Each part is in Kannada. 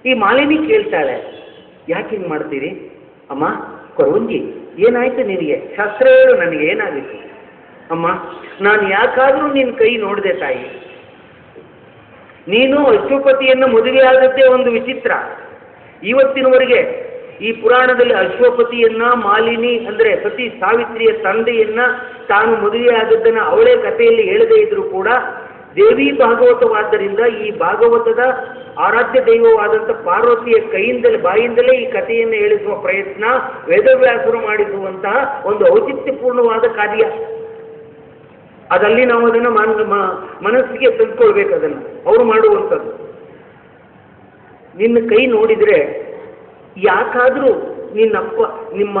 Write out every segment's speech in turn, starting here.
ಈ ಮಾಲಿನಿ ಕೇಳ್ತಾಳೆ, ಯಾಕೆ ಹಿಂಗೆ ಮಾಡ್ತೀರಿ ಅಮ್ಮ? ಕೊರವಂಜಿ, ಏನಾಯ್ತು ನಿನಗೆ? ಶಾಸ್ತ್ರ ಹೇಳು, ನನಗೆ ಏನಾಗಿತ್ತು? ಅಮ್ಮ, ನಾನು ಯಾಕಾದರೂ ನಿನ್ನ ಕೈ ನೋಡಿದೆ ತಾಯಿ. ನೀನು ಅಶ್ವಪತಿಯನ್ನು ಮದುವೆ ಆದದ್ದೇ ಒಂದು ವಿಚಿತ್ರ. ಇವತ್ತಿನವರೆಗೆ ಈ ಪುರಾಣದಲ್ಲಿ ಅಶ್ವಪತಿಯನ್ನ, ಮಾಲಿನಿ ಅಂದರೆ ಸತಿ ಸಾವಿತ್ರಿಯ ತಂದೆಯನ್ನ ತಾನು ಮದುವೆ ಆದದ್ದನ್ನು ಅವಳೇ ಕಥೆಯಲ್ಲಿ ಹೇಳದೇ ಇದ್ರೂ ಕೂಡ ದೇವಿ ಭಾಗವತವಾದ್ದರಿಂದ ಈ ಭಾಗವತದ ಆರಾಧ್ಯ ದೈವವಾದಂಥ ಪಾರ್ವತಿಯ ಬಾಯಿಂದಲೇ ಈ ಕಥೆಯನ್ನು ಹೇಳಿಸುವ ಪ್ರಯತ್ನ ವೇದವ್ಯಾಸರು ಮಾಡಿಸುವಂತಹ ಒಂದು ಔಚಿತ್ಯಪೂರ್ಣವಾದ ಕಾರ್ಯ. ಅದಲ್ಲಿ ನಾವು ಅದನ್ನು ಮನಸ್ಸಿಗೆ ತಂದುಕೊಳ್ಬೇಕು. ಅದನ್ನು ಅವರು ಮಾಡುವಂಥದ್ದು. ನಿನ್ನ ಕೈ ನೋಡಿದರೆ ಯಾಕಾದರೂ ನಿಮ್ಮ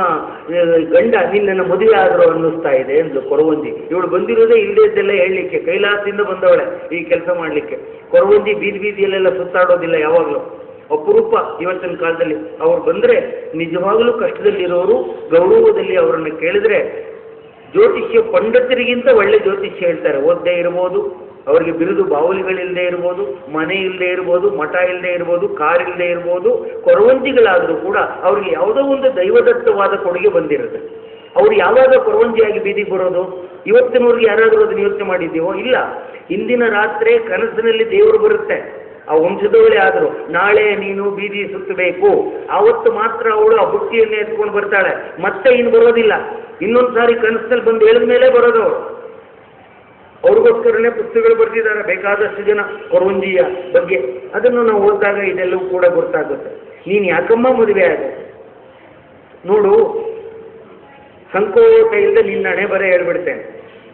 ಗಂಡ ನಿನ್ನನ್ನು ಮದುವೆ ಆದರೂ ಅನ್ನಿಸ್ತಾ ಇದೆ ಎಂದು ಕೊರವಂಜಿ. ಇವಳು ಬಂದಿರೋದೇ ಇಲ್ಲದೆಲ್ಲ ಹೇಳಲಿಕ್ಕೆ, ಕೈಲಾಸದಿಂದ ಬಂದವಳೆ ಈ ಕೆಲಸ ಮಾಡಲಿಕ್ಕೆ. ಕೊರವಂಜಿ ಬೀದಿಯಲ್ಲೆಲ್ಲ ಸುತ್ತಾಡೋದಿಲ್ಲ ಯಾವಾಗಲೂ, ಅಪರೂಪ. ಇವತ್ತಿನ ಕಾಲದಲ್ಲಿ ಅವ್ರು ಬಂದರೆ ನಿಜವಾಗಲೂ ಕಷ್ಟದಲ್ಲಿರೋರು ಗೌರವದಲ್ಲಿ ಅವರನ್ನು ಕೇಳಿದ್ರೆ ಜ್ಯೋತಿಷ್ಯ ಪಂಡಿತರಿಗಿಂತ ಒಳ್ಳೆ ಜ್ಯೋತಿಷ್ಯ ಹೇಳ್ತಾರೆ. ಓದ್ದೇ ಇರ್ಬೋದು, ಅವರಿಗೆ ಬಿರುದು ಬಾವುಲಿಗಳಿಲ್ಲದೆ ಇರ್ಬೋದು, ಮನೆ ಇಲ್ಲದೆ ಇರ್ಬೋದು, ಮಠ ಇಲ್ಲದೆ ಇರ್ಬೋದು, ಕಾರ್ ಇಲ್ಲದೆ ಇರ್ಬೋದು, ಕೊರವಂಜಿಗಳಾದರೂ ಕೂಡ ಅವ್ರಿಗೆ ಯಾವುದೋ ಒಂದು ದೈವದತ್ತವಾದ ಕೊಡುಗೆ ಬಂದಿರುತ್ತೆ. ಅವ್ರು ಯಾವಾಗ ಕೊರವಂಜಿಯಾಗಿ ಬೀದಿಗೆ ಬರೋದು? ಇವತ್ತಿನವ್ರಿಗೆ ಯಾರಾದರೂ ಅದನ್ನು ಯೋಚನೆ ಮಾಡಿದ್ದೀವೋ? ಇಲ್ಲ. ಹಿಂದಿನ ರಾತ್ರಿ ಕನಸಿನಲ್ಲಿ ದೇವರು ಬರುತ್ತೆ. ಆ ವಂಶದವಳೇ ಆದರೂ ನಾಳೆ ನೀನು ಬೀದಿ ಸುತ್ತಬೇಕು, ಆವತ್ತು ಮಾತ್ರ ಅವಳು ಆ ಬುಟ್ಟಿಯನ್ನು ಎತ್ಕೊಂಡು ಬರ್ತಾಳೆ, ಮತ್ತೆ ಇನ್ನು ಬರೋದಿಲ್ಲ. ಇನ್ನೊಂದು ಸಾರಿ ಕನಸಲ್ಲಿ ಬಂದು ಹೇಳಿದ ಮೇಲೆ ಬರೋದು ಅವರು. ಅವ್ರಿಗೋಸ್ಕರನೇ ಪುಸ್ತಕಗಳು ಬರೆದಿದ್ದಾರೆ ಬೇಕಾದಷ್ಟು ಜನ ಕೊರವಂಜಿಯ ಬಗ್ಗೆ. ಅದನ್ನು ನಾವು ಓದಿದಾಗ ಇದೆಲ್ಲವೂ ಕೂಡ ಗೊತ್ತಾಗುತ್ತೆ. ನೀನು ಯಾಕಮ್ಮ ಮದುವೆ ಆದ ನೋಡು, ಸಂಕೋಚ ಇಲ್ಲದೆ ನಿನ್ನ ಹಣೆ ಬರೆ ಹೇಳ್ಬಿಡ್ತೇನೆ,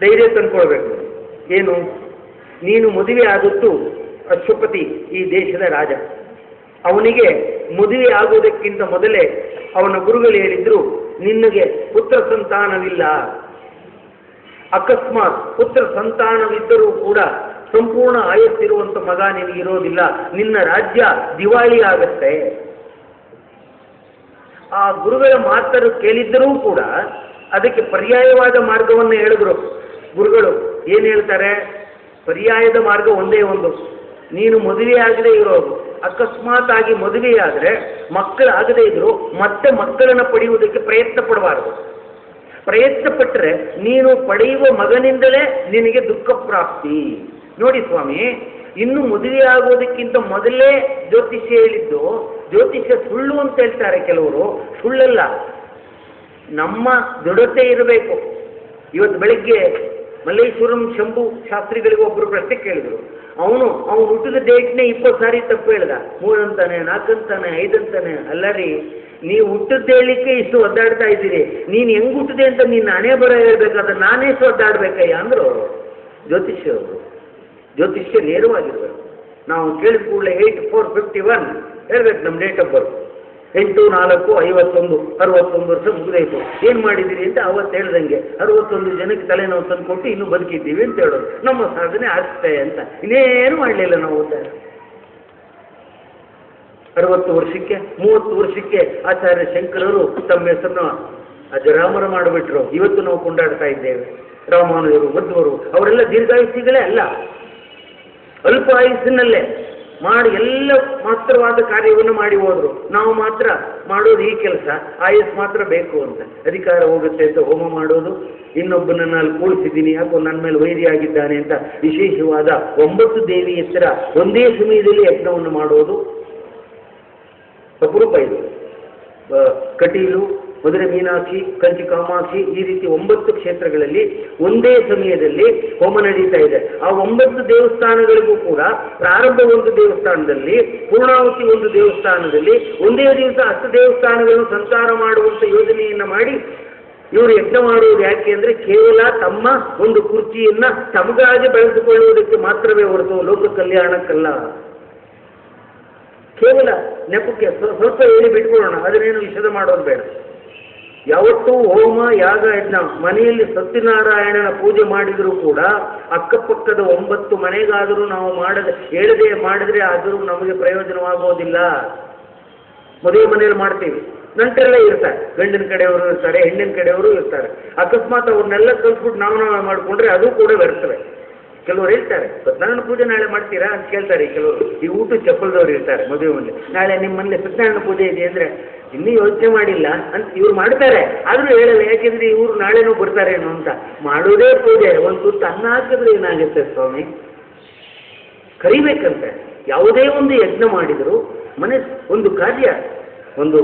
ಧೈರ್ಯ ತಂದ್ಕೊಳ್ಬೇಕು. ಏನು? ನೀನು ಮದುವೆ ಆದದ್ದು ಅಶ್ವಪತಿ, ಈ ದೇಶದ ರಾಜ. ಅವನಿಗೆ ಮದುವೆ ಆಗುವುದಕ್ಕಿಂತ ಮೊದಲೇ ಅವನ ಗುರುಗಳು ಹೇಳಿದ್ರು, ನಿನಗೆ ಪುತ್ರ ಸಂತಾನವಿಲ್ಲ. ಅಕಸ್ಮಾತ್ ಪುತ್ರ ಸಂತಾನವಿದ್ದರೂ ಕೂಡ ಸಂಪೂರ್ಣ ಆಯಸ್ಸಿರುವಂಥ ಮಗ ನಿನಗಿರೋದಿಲ್ಲ, ನಿನ್ನ ರಾಜ್ಯ ದಿವಾಳಿ ಆಗತ್ತೆ. ಆ ಗುರುಗಳ ಮಾತನ್ನು ಕೇಳಿದ್ದರೂ ಕೂಡ ಅದಕ್ಕೆ ಪರ್ಯಾಯವಾದ ಮಾರ್ಗವನ್ನು ಹೇಳಿದ್ರು ಗುರುಗಳು. ಏನು ಹೇಳ್ತಾರೆ? ಪರ್ಯಾಯದ ಮಾರ್ಗ ಒಂದೇ ಒಂದು. ನೀನು ಮದುವೆ ಆಗದೆ ಇರೋದು, ಅಕಸ್ಮಾತ್ ಆಗಿ ಮದುವೆಯಾದರೆ ಮಕ್ಕಳಾಗದೇ ಇದ್ರು ಮತ್ತೆ ಮಕ್ಕಳನ್ನು ಪಡೆಯುವುದಕ್ಕೆ ಪ್ರಯತ್ನ ಪಡಬಾರದು. ಪ್ರಯತ್ನ ಪಟ್ಟರೆ ನೀನು ಪಡೆಯುವ ಮಗನಿಂದಲೇ ನಿನಗೆ ದುಃಖ ಪ್ರಾಪ್ತಿ. ನೋಡಿ ಸ್ವಾಮಿ, ಇನ್ನು ಮದುವೆ ಆಗೋದಕ್ಕಿಂತ ಮೊದಲೇ ಜ್ಯೋತಿಷ್ಯ ಹೇಳಿದ್ದು. ಜ್ಯೋತಿಷ್ಯ ಸುಳ್ಳು ಅಂತ ಹೇಳ್ತಾರೆ ಕೆಲವರು. ಸುಳ್ಳಲ್ಲ, ನಮ್ಮ ದೃಢತೆ ಇರಬೇಕು. ಇವತ್ತು ಬೆಳಗ್ಗೆ ಮಲ್ಲೇಶ್ವರಂ ಶಂಭು ಶಾಸ್ತ್ರಿಗಳಿಗೆ ಒಬ್ಬರು ಪ್ರಶ್ನೆ ಕೇಳಿದ್ರು. ಅವನು ಹುಟ್ಟಿದ ಡೇಟ್ನೇ 20 ಸಾರಿ ತಪ್ಪು ಹೇಳ್ದ. 3 ಅಂತಾನೆ, 4 ಅಂತಾನೆ, 5 ಅಂತಾನೆ. ಅಲ್ಲ ರೀ, ನೀವು ಹುಟ್ಟಿದ್ದು ಹೇಳಲಿಕ್ಕೆ ಇಷ್ಟು ಒದ್ದಾಡ್ತಾ ಇದ್ದೀರಿ, ನೀನು ಹೆಂಗೆ ಹುಟ್ಟಿದೆ ಅಂತ ನಿನ್ನ ಹಣೆ ಬರ ಹೇಳ್ಬೇಕಾದ್ರೆ ನಾನೇ ಒದ್ದಾಡ್ಬೇಕಯ್ಯ ಅಂದರು ಅವರು, ಜ್ಯೋತಿಷ್ಯವರು. ಜ್ಯೋತಿಷ್ಯ ನೇರವಾಗಿರ್ಬೇಕು. ನಾವು ಕೇಳಿದ ಕೂಡಲೇ 8/4/51 ಹೇಳ್ಬೇಕು ನಮ್ಮ ಡೇಟ್ ಆಫ್ ಬರ್ತ್. 8/4/51, 61 ವರ್ಷ ಮುಗಿದಾಯ್ತು. ಏನು ಮಾಡಿದ್ದೀರಿ ಅಂತ ಅವತ್ತು ಹೇಳ್ದಂಗೆ 61 ಜನಕ್ಕೆ ತಲೆನೋವು ತಂದು ಕೊಟ್ಟು ಇನ್ನೂ ಬದುಕಿದ್ದೀವಿ ಅಂತ ಹೇಳೋದು ನಮ್ಮ ಸಾಧನೆ ಆಗ್ತೇ ಅಂತ. ಇನ್ನೇನು ಮಾಡಲಿಲ್ಲ ನಾವು ಓದ್ತಾರೆ. 60 ವರ್ಷಕ್ಕೆ 30 ವರ್ಷಕ್ಕೆ ಆಚಾರ್ಯ ಶಂಕರರು ತಮ್ಮ ಹೆಸರನ್ನು ಅಜರಾಮರ ಮಾಡಿಬಿಟ್ರು. ಇವತ್ತು ನಾವು ಕೊಂಡಾಡ್ತಾ ಇದ್ದೇವೆ. ರಾಮಾನುಜರು, ಮಧ್ವರು ಅವರೆಲ್ಲ ದೀರ್ಘಾಯುಷಿಗಳೇ ಅಲ್ಲ, ಅಲ್ಪ ಆಯುಸ್ಸಿನಲ್ಲೇ ಮಾಡಿ ಎಲ್ಲ ಮಾತ್ರವಾದ ಕಾರ್ಯವನ್ನು ಮಾಡಿ ಹೋದ್ರು. ನಾವು ಮಾತ್ರ ಮಾಡೋದು ಈ ಕೆಲಸ, ಆಯಸ್ ಮಾತ್ರ ಬೇಕು ಅಂತ. ಅಧಿಕಾರ ಹೋಗುತ್ತೆ ಅಂತ ಹೋಮ ಮಾಡೋದು, ಇನ್ನೊಬ್ಬನನ್ನು ಅಲ್ಲಿ ಕೂಡಿಸಿದ್ದೀನಿ ಯಾಕೋ ನನ್ನ ಮೇಲೆ ವೈರಿಯಾಗಿದ್ದಾನೆ ಅಂತ ವಿಶೇಷವಾದ 9 ದೇವಿ ಎತ್ತರ ಒಂದೇ ಸಮಯದಲ್ಲಿ ಯಜ್ಞವನ್ನು ಮಾಡೋದು ಅಪರೂಪ. ಇದು ಕಟೀಲು, ಮಧುರೆ ಮೀನಾಕ್ಷಿ, ಕಂಚಿ ಕಾಮಾಕ್ಷಿ, ಈ ರೀತಿ 9 ಕ್ಷೇತ್ರಗಳಲ್ಲಿ ಒಂದೇ ಸಮಯದಲ್ಲಿ ಹೋಮ ನಡೀತಾ ಇದೆ. ಆ 9 ದೇವಸ್ಥಾನಗಳಿಗೂ ಕೂಡ ಪ್ರಾರಂಭ ಒಂದು ದೇವಸ್ಥಾನದಲ್ಲಿ, ಪೂರ್ಣಾವತಿ ಒಂದು ದೇವಸ್ಥಾನದಲ್ಲಿ ಒಂದೇ ದಿವಸ 10 ದೇವಸ್ಥಾನಗಳನ್ನು ಸಂಚಾರ ಮಾಡುವಂಥ ಯೋಜನೆಯನ್ನು ಮಾಡಿ ಇವರು ಯಜ್ಞ ಮಾಡುವುದು ಯಾಕೆ ಅಂದರೆ ಕೇವಲ ತಮ್ಮ ಒಂದು ಕುರ್ಚಿಯನ್ನ ತಮಗಾಗಿ ಬೆಳೆದುಕೊಳ್ಳುವುದಕ್ಕೆ ಮಾತ್ರವೇ ಹೊರತು ಲೋಕ ಕಲ್ಯಾಣಕ್ಕಲ್ಲ. ಕೇವಲ ನೆಪಕ್ಕೆ ಸ್ವಲ್ಪ ಹೇಳಿ ಬಿಟ್ಕೊಳ್ಳೋಣ, ಅದನ್ನೇನು ವಿಷದ ಮಾಡೋದು ಬೇಡ. ಯಾವತ್ತೂ ಹೋಮ ಯಾಗ ಯಜ್ಞ ಮನೆಯಲ್ಲಿ ಸತ್ಯನಾರಾಯಣನ ಪೂಜೆ ಮಾಡಿದರೂ ಕೂಡ ಅಕ್ಕಪಕ್ಕದ 9 ಮನೆಗಾದರೂ ನಾವು ಹೇಳದೆ ಮಾಡಿದ್ರೆ ಆದರೂ ನಮಗೆ ಪ್ರಯೋಜನವಾಗೋದಿಲ್ಲ. ಮದುವೆ ಮನೆಯಲ್ಲಿ ಮಾಡ್ತೀವಿ, ನಂಟರೆಲ್ಲ ಇರ್ತಾರೆ, ಗಂಡಿನ ಕಡೆಯವರು ಇರ್ತಾರೆ, ಹೆಣ್ಣಿನ ಕಡೆಯವರು ಇರ್ತಾರೆ. ಅಕಸ್ಮಾತ್ ಅವ್ರನ್ನೆಲ್ಲ ಕಲ್ಸ್ಬಿಟ್ಟು ನಾವು ಮಾಡಿಕೊಂಡ್ರೆ ಅದು ಕೂಡ ಬರ್ತವೆ. ಕೆಲವರು ಹೇಳ್ತಾರೆ ಸತ್ಯನಾರಾಯಣ ಪೂಜೆ ನಾಳೆ ಮಾಡ್ತೀರಾ ಅಂತ ಕೇಳ್ತಾರೆ. ಕೆಲವರು ಈ ಊಟ ಚಪ್ಪಲ್ದವ್ರು ಇರ್ತಾರೆ ಮದುವೆ ಮನೆ, ನಾಳೆ ನಿಮ್ಮ ಮನೇಲಿ ಸತ್ಯನಾರಾಯಣ ಪೂಜೆ ಇದೆ ಅಂದರೆ ಇನ್ನೂ ಯೋಚನೆ ಮಾಡಿಲ್ಲ ಅಂತ ಇವ್ರು ಮಾಡ್ತಾರೆ. ಆದರೂ ಹೇಳಲ್ಲ, ಯಾಕೆಂದ್ರೆ ಇವರು ನಾಳೆನೂ ಬರ್ತಾರೇನೋ ಅಂತ. ಮಾಡೋದೇ ಪೂಜೆ, ಒಂದು ತುತ್ತು ಅನ್ನ ಹಾಕಿದ್ರೆ ಏನಾಗುತ್ತೆ ಸ್ವಾಮಿ? ಕರಿಬೇಕಂತೆ. ಯಾವುದೇ ಒಂದು ಯಜ್ಞ ಮಾಡಿದರೂ ಮನೆ ಒಂದು ಕಾರ್ಯ, ಒಂದು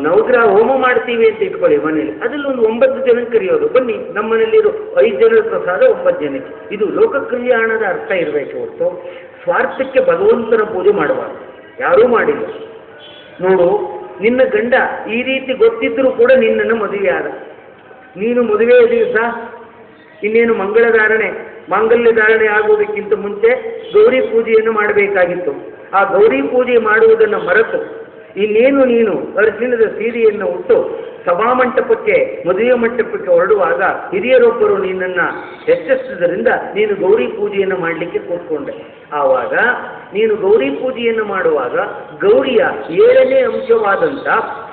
ನವಗ್ರಹ ಹೋಮ ಮಾಡ್ತೀವಿ ಅಂತ ಇಟ್ಕೊಳ್ಳಿ ಮನೇಲಿ, ಅದರಲ್ಲಿ ಒಂದು 9 ಜನಕ್ಕೆ ಕರೆಯೋದು, ಬನ್ನಿ ನಮ್ಮ ಮನೇಲಿರೋ 5 ಜನರ ಪ್ರಸಾದ 9 ಜನಕ್ಕೆ. ಇದು ಲೋಕ ಕಲ್ಯಾಣದ ಅರ್ಥ ಇರಬೇಕು ಹೊರತು ಸ್ವಾರ್ಥಕ್ಕೆ ಭಗವಂತನ ಪೂಜೆ ಮಾಡಬಾರ್ದು. ಯಾರೂ ಮಾಡಿಲ್ಲ. ನೋಡು, ನಿನ್ನ ಗಂಡ ಈ ರೀತಿ ಗೊತ್ತಿದ್ದರೂ ಕೂಡ ನಿನ್ನನ್ನು ಮದುವೆ ಆದ. ನೀನು ಮದುವೆಯ ದಿವಸ ಇನ್ನೇನು ಮಾಂಗಲ್ಯ ಧಾರಣೆ ಆಗುವುದಕ್ಕಿಂತ ಮುಂಚೆ ಗೌರಿ ಪೂಜೆಯನ್ನು ಮಾಡಬೇಕಾಗಿತ್ತು. ಆ ಗೌರಿ ಪೂಜೆ ಮಾಡುವುದನ್ನು ಮರೆತು ಇನ್ನೇನು ನೀನು ಅರಿಶಿಣದ ಸೀರೆಯನ್ನು ಉಟ್ಟು ಸಭಾಮಂಟಪಕ್ಕೆ, ಮದುವೆ ಮಂಟಪಕ್ಕೆ ಹೊರಡುವಾಗ ಹಿರಿಯರೊಬ್ಬರು ನಿನ್ನನ್ನು ಎಚ್ಚರಿಸಿದ್ದರಿಂದ ನೀನು ಗೌರಿ ಪೂಜೆಯನ್ನು ಮಾಡಲಿಕ್ಕೆ ಕೂತ್ಕೊಂಡೆ. ಆವಾಗ ನೀನು ಗೌರಿ ಪೂಜೆಯನ್ನು ಮಾಡುವಾಗ ಗೌರಿಯ 7ನೇ ಅಂಶವಾದಂಥ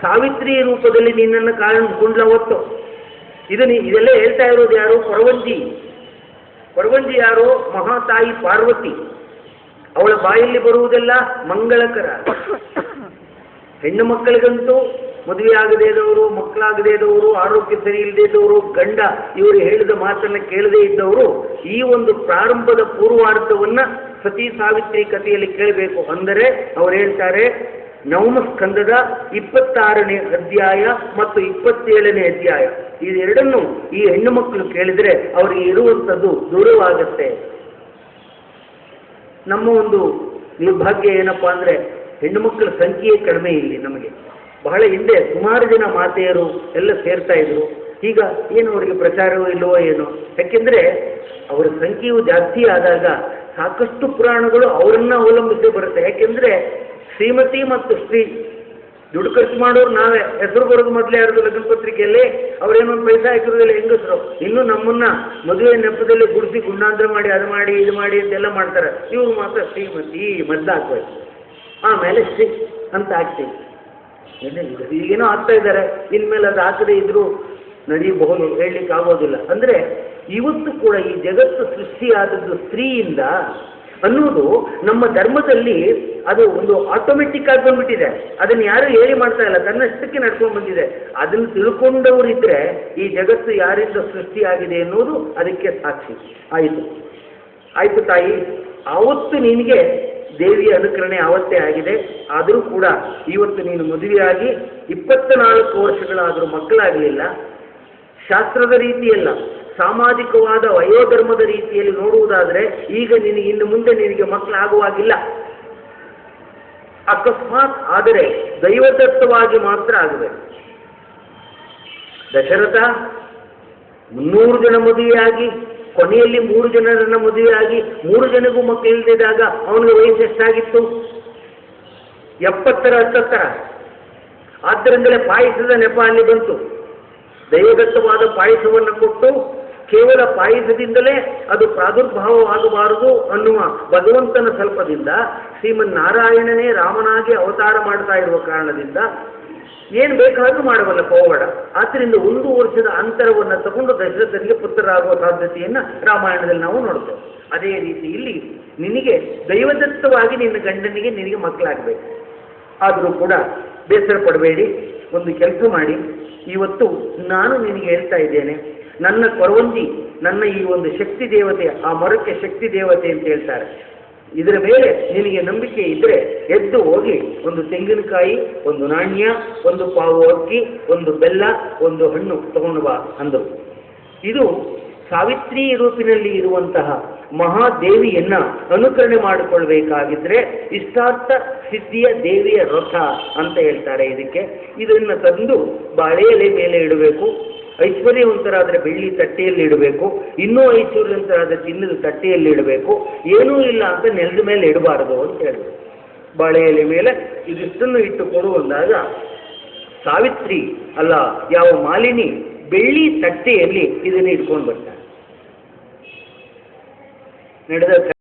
ಸಾವಿತ್ರಿ ರೂಪದಲ್ಲಿ ನಿನ್ನನ್ನು ಕುಂಡ್ಲ ಹೊತ್ತು. ಇದೆಲ್ಲ ಹೇಳ್ತಾ ಇರೋದು ಯಾರು? ಕೊರವಂಜಿ ಯಾರು? ಮಹಾತಾಯಿ ಪಾರ್ವತಿ. ಅವಳ ಬಾಯಲ್ಲಿ ಬರುವುದೆಲ್ಲ ಮಂಗಳಕರ. ಹೆಣ್ಣು ಮಕ್ಕಳಿಗಂತೂ ಮದುವೆ ಆಗದೇ ಇದ್ದವರು, ಮಕ್ಕಳಾಗದೇ ಇದ್ದವರು, ಆರೋಗ್ಯ ಸರಿ ಇಲ್ಲದೇ ಇದ್ದವರು, ಗಂಡ ಇವರು ಹೇಳಿದ ಮಾತನ್ನು ಕೇಳದೇ ಇದ್ದವರು ಈ ಒಂದು ಪ್ರಾರಂಭದ ಪೂರ್ವಾರ್ಧವನ್ನು ಸತಿ ಸಾವಿತ್ರಿ ಕಥೆಯಲ್ಲಿ ಕೇಳಬೇಕು. ಅಂದರೆ ಅವ್ರು ಹೇಳ್ತಾರೆ, ನವಮ ಸ್ಕಂದದ 26ನೇ ಅಧ್ಯಾಯ ಮತ್ತು 27ನೇ ಅಧ್ಯಾಯ ಇದೆರಡನ್ನು ಈ ಹೆಣ್ಣು ಮಕ್ಕಳು ಕೇಳಿದರೆ ಅವರಿಗೆ ಇರುವಂಥದ್ದು ದೂರವಾಗುತ್ತೆ. ನಮ್ಮ ಒಂದು ನಿರ್ಭಾಗ್ಯ ಏನಪ್ಪಾ ಅಂದರೆ ಹೆಣ್ಣು ಮಕ್ಕಳ ಸಂಖ್ಯೆ ಕಡಿಮೆ ಇಲ್ಲಿ ನಮಗೆ. ಬಹಳ ಹಿಂದೆ ಸುಮಾರು ಜನ ಮಾತೆಯರು ಎಲ್ಲ ಸೇರ್ತಾ ಇದ್ರು. ಈಗ ಏನು ಅವರಿಗೆ ಪ್ರಚಾರವೂ ಇಲ್ಲವೋ ಏನೋ. ಯಾಕೆಂದರೆ ಅವರ ಸಂಖ್ಯೆಯು ಜಾಸ್ತಿ ಆದಾಗ ಸಾಕಷ್ಟು ಪುರಾಣಗಳು ಅವರನ್ನು ಅವಲಂಬಿಸಿ ಬರುತ್ತೆ. ಯಾಕೆಂದರೆ ಶ್ರೀಮತಿ ಮತ್ತು ಶ್ರೀ ದುಡ್ಡು ಖರ್ಚು ಮಾಡೋರು ನಾವೇ. ಹೆಸರು ಬರೋದು ಮೊದಲೇ ಯಾರ್ದು ಲಗ್ನ ಪತ್ರಿಕೆಯಲ್ಲಿ ಅವ್ರೇನೊಂದು ಪೈಸಾ ಹಾಕಿರೋದಿಲ್ಲ ಹೆಂಗಸರು. ಇನ್ನೂ ನಮ್ಮನ್ನ ಮದುವೆ ನೆಪದಲ್ಲಿ ಗುಡಿಸಿ ಗುಂಡಾಂತರ ಮಾಡಿ ಅದು ಮಾಡಿ ಇದು ಮಾಡಿ ಅಂತೆಲ್ಲ ಮಾಡ್ತಾರೆ. ಇವರು ಮಾತ್ರ ಶ್ರೀಮತಿ ಮದ್ದು ಹಾಕ್ಬೇಕು, ಆಮೇಲೆ ಶ್ರೀ ಅಂತ ಹಾಕ್ತೀವಿ. ಈಗೇನೋ ಹಾಕ್ತಾ ಇದ್ದಾರೆ, ಇನ್ಮೇಲೆ ಅದು ಹಾಕದೇ ಇದ್ರೂ ನಡೆಯಬಹುದು, ಹೇಳಲಿಕ್ಕೆ ಆಗೋದಿಲ್ಲ. ಅಂದರೆ ಇವತ್ತು ಕೂಡ ಈ ಜಗತ್ತು ಸೃಷ್ಟಿಯಾದದ್ದು ಸ್ತ್ರೀಯಿಂದ ಅನ್ನೋದು ನಮ್ಮ ಧರ್ಮದಲ್ಲಿ ಅದು ಒಂದು ಆಟೋಮೆಟಿಕ್ ಆಗಿ ಬಂದ್ಬಿಟ್ಟಿದೆ. ಅದನ್ನು ಯಾರು ಹೇಳಿ ಮಾಡ್ತಾ ಇಲ್ಲ, ತನ್ನಷ್ಟಕ್ಕೆ ನಡ್ಕೊಂಡು ಬಂದಿದೆ. ಅದನ್ನು ತಿಳ್ಕೊಂಡವರಿದ್ದರೆ ಈ ಜಗತ್ತು ಯಾರಿಂದ ಸೃಷ್ಟಿಯಾಗಿದೆ ಅನ್ನೋದು ಅದಕ್ಕೆ ಸಾಕ್ಷಿ. ಆಯಿತು ತಾಯಿ, ಆವತ್ತು ನಿನಗೆ ದೇವಿಯ ಅನುಕರಣೆ ಆವತ್ತೇ ಆಗಿದೆ. ಆದರೂ ಕೂಡ ಇವತ್ತು ನೀನು ಮದುವೆಯಾಗಿ 24 ವರ್ಷಗಳಾದರೂ ಮಕ್ಕಳಾಗಲಿಲ್ಲ. ಶಾಸ್ತ್ರದ ರೀತಿಯಲ್ಲ, ಸಾಮಾಜಿಕವಾದ ವಯೋಧರ್ಮದ ರೀತಿಯಲ್ಲಿ ನೋಡುವುದಾದರೆ ಈಗ ಇನ್ನು ಮುಂದೆ ನಿನಗೆ ಮಕ್ಕಳಾಗುವಾಗಿಲ್ಲ. ಅಕಸ್ಮಾತ್ ಆದರೆ ದೈವದತ್ತವಾಗಿ ಮಾತ್ರ ಆಗಬೇಕು. ದಶರಥ 300 ಜನ ಮದುವೆಯಾಗಿ ಕೊನೆಯಲ್ಲಿ 3 ಜನರನ್ನ ಮದುವೆಯಾಗಿ 3 ಜನಗೂ ಮಕ್ಕಳಿಲ್ಲದಿದ್ದಾಗ ಅವನಿಗೆ ವಯಸ್ಸು ಎಷ್ಟಾಗಿತ್ತು? 70 70. ಆದ್ದರಿಂದಲೇ ಪಾಯಸದ ನೆಪ ಅಲ್ಲಿ ಬಂತು. ದೈವದತ್ತವಾದ ಪಾಯಸವನ್ನು ಕೊಟ್ಟು ಕೇವಲ ಪಾಯಸದಿಂದಲೇ ಅದು ಪ್ರಾದುರ್ಭಾವವಾಗಬಾರದು ಅನ್ನುವ ಭಗವಂತನ ಸ್ವಲ್ಪದಿಂದ ಶ್ರೀಮನ್ನಾರಾಯಣನೇ ರಾಮನಾಗಿ ಅವತಾರ ಮಾಡ್ತಾ ಇರುವ ಕಾರಣದಿಂದ ಏನು ಬೇಕಾದರೂ ಮಾಡಬಲ್ಲ ಪೋವಾಡ. ಆದ್ದರಿಂದ 1 ವರ್ಷದ ಅಂತರವನ್ನು ತಗೊಂಡು ದಶರಥನಿಗೆ ಪುತ್ರರಾಗುವ ಸಾಧ್ಯತೆಯನ್ನು ರಾಮಾಯಣದಲ್ಲಿ ನಾವು ನೋಡ್ತೇವೆ. ಅದೇ ರೀತಿ ಇಲ್ಲಿ ನಿನಗೆ ದೈವದತ್ತವಾಗಿ ನಿನ್ನ ಗಂಡನಿಗೆ ನಿನಗೆ ಮಕ್ಕಳಾಗಬೇಕು. ಆದರೂ ಕೂಡ ಬೇಸರ ಪಡಬೇಡಿ, ಒಂದು ಕೆಲಸ ಮಾಡಿ. ಇವತ್ತು ನಾನು ನಿನಗೆ ಹೇಳ್ತಾ ಇದ್ದೇನೆ, ನನ್ನ ಕೊರವಂಜಿ, ನನ್ನ ಈ ಒಂದು ಶಕ್ತಿ ದೇವತೆ, ಆ ಮರಕ್ಕೆ ಶಕ್ತಿ ದೇವತೆ ಅಂತ ಹೇಳ್ತಾರೆ, ಇದರ ಮೇಲೆ ನಿನಗೆ ನಂಬಿಕೆ ಇದ್ದರೆ ಎದ್ದು ಹೋಗಿ ಒಂದು ತೆಂಗಿನಕಾಯಿ, ಒಂದು ನಾಣ್ಯ, ಒಂದು ಪಾವು ಅಕ್ಕಿ, ಒಂದು ಬೆಲ್ಲ, ಒಂದು ಹಣ್ಣು ತಗೊಂಡು ಬಾ ಅಂದರು. ಇದು ಸಾವಿತ್ರಿ ರೂಪಿನಲ್ಲಿ ಇರುವಂತಹ ಮಹಾದೇವಿಯನ್ನ ಅನುಕರಣೆ ಮಾಡಿಕೊಳ್ಬೇಕಾಗಿದ್ರೆ ಇಷ್ಟಾರ್ಥ ಸಿದ್ಧಿಯ ದೇವಿಯ ರಥ ಅಂತ ಹೇಳ್ತಾರೆ ಇದಕ್ಕೆ. ಇದನ್ನು ತಂದು ಬಾಳೆ ಎಲೆ ಮೇಲೆ ಇಡಬೇಕು. ಐಶ್ವರ್ಯವಂತರಾದರೆ ಬೆಳ್ಳಿ ತಟ್ಟೆಯಲ್ಲಿ ಇಡಬೇಕು. ಇನ್ನೂ ಐಶ್ವರ್ಯವಂತರಾದರೆ ಚಿನ್ನದ ತಟ್ಟೆಯಲ್ಲಿ ಇಡಬೇಕು. ಏನೂ ಇಲ್ಲ ಅಂತ ನೆಲದ ಮೇಲೆ ಇಡಬಾರದು ಅಂತ ಹೇಳಬೇಕು. ಬಾಳೆ ಎಲೆ ಮೇಲೆ ಇದಿಷ್ಟನ್ನು ಇಟ್ಟು ಕೊಡುವಂದಾಗ ಸಾವಿತ್ರಿ ಅಲ್ಲ ಯಾವ ಮಾಲಿನಿ ಬೆಳ್ಳಿ ತಟ್ಟೆಯಲ್ಲಿ ಇದನ್ನು ಇಟ್ಕೊಂಡು ಬರ್ತಾರೆ. ನಡೆದ